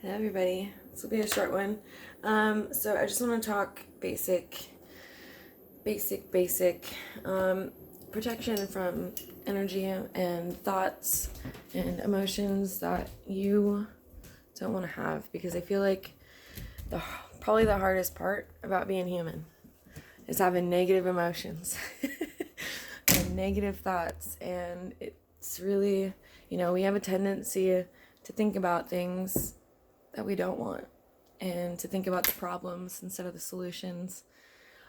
Hello everybody, this will be a short one. So I just want to talk basic protection from energy and thoughts and emotions that you don't want to have, because I feel like probably the hardest part about being human is having negative emotions and negative thoughts. And it's really, we have a tendency to think about things that we don't want and to think about the problems instead of the solutions.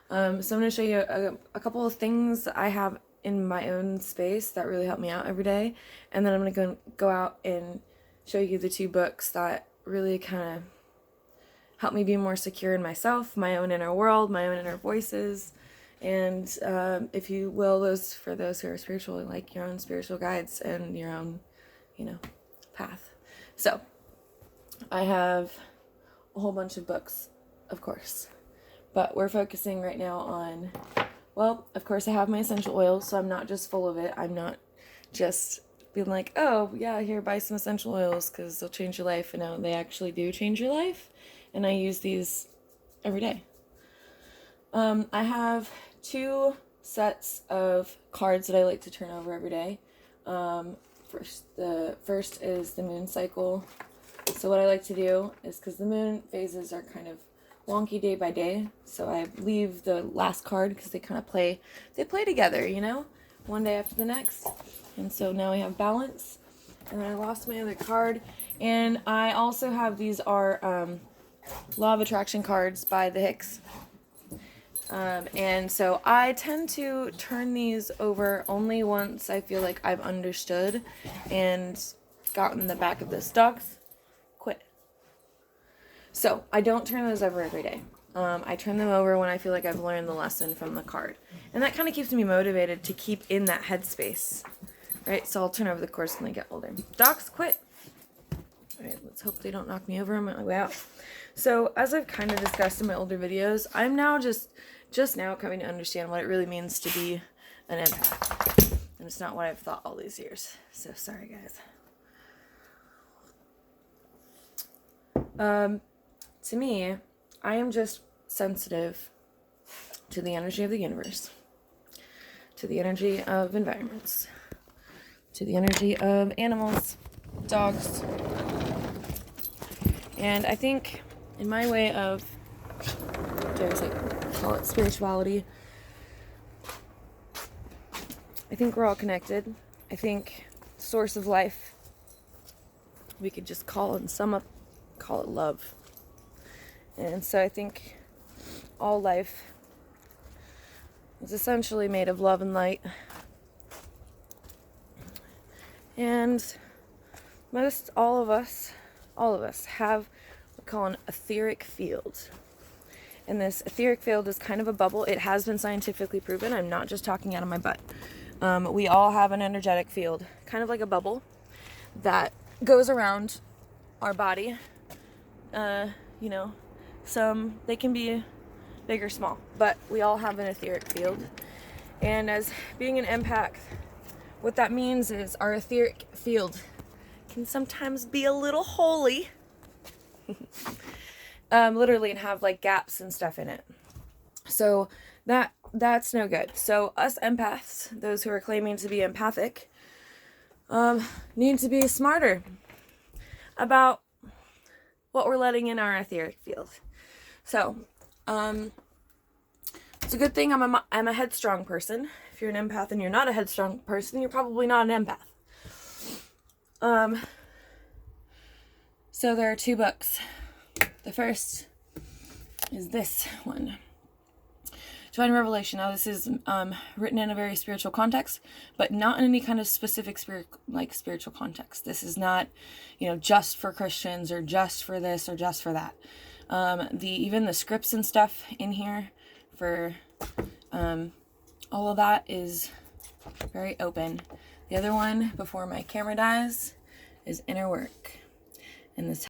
So I'm going to show you a couple of things that I have in my own space that really help me out every day, and then I'm going to go out and show you the 2 books that really kind of help me be more secure in myself, my own inner world, my own inner voices, and if you will, for those who are spiritual, like your own spiritual guides and your own, path. So I have a whole bunch of books, of course, but we're focusing right now on, well, of course I have my essential oils, so I'm not just full of it. I'm not just being like, oh yeah, here, buy some essential oils because they'll change your life. And no, they actually do change your life, and I use these every day. I have 2 sets of cards that I like to turn over every day. The first is the moon cycle. So what I like to do is, because the moon phases are kind of wonky day by day, so I leave the last card because they kind of play together, one day after the next. And so now we have balance, and then I lost my other card. And I also have, these are Law of Attraction cards by the Hicks. And so I tend to turn these over only once I feel like I've understood and gotten the back of the stocks. Quit. So I don't turn those over every day. I turn them over when I feel like I've learned the lesson from the card. And that kind of keeps me motivated to keep in that headspace. Right? So I'll turn over the cards when I get older. Docs, quit. Alright, let's hope they don't knock me over on my way out. So as I've kind of discussed in my older videos, I'm now just now coming to understand what it really means to be an empath. And it's not what I've thought all these years. So sorry, guys. To me, I am just sensitive to the energy of the universe, to the energy of environments, to the energy of animals, dogs. And I think in my way of, call it spirituality, I think we're all connected. I think source of life, we could just call it love. And so I think all life is essentially made of love and light. And all of us have what we call an etheric field. And this etheric field is kind of a bubble. It has been scientifically proven. I'm not just talking out of my butt. We all have an energetic field, kind of like a bubble that goes around our body. They can be big or small, but we all have an etheric field. And as being an empath, what that means is our etheric field can sometimes be a little holy, literally, and have like gaps and stuff in it. So that's no good. So us empaths, those who are claiming to be empathic, need to be smarter about what we're letting in our etheric field. So it's a good thing I'm a headstrong person. If you're an empath and you're not a headstrong person, you're probably not an empath. So there are 2 books. The first is this one, Divine Revelation. Now this is written in a very spiritual context, but not in any kind of specific spiritual context. This is not, just for Christians or just for this or just for that. Even the scripts and stuff in here for all of that is very open. The other one, Before My Camera Dies, is Inner Work. And this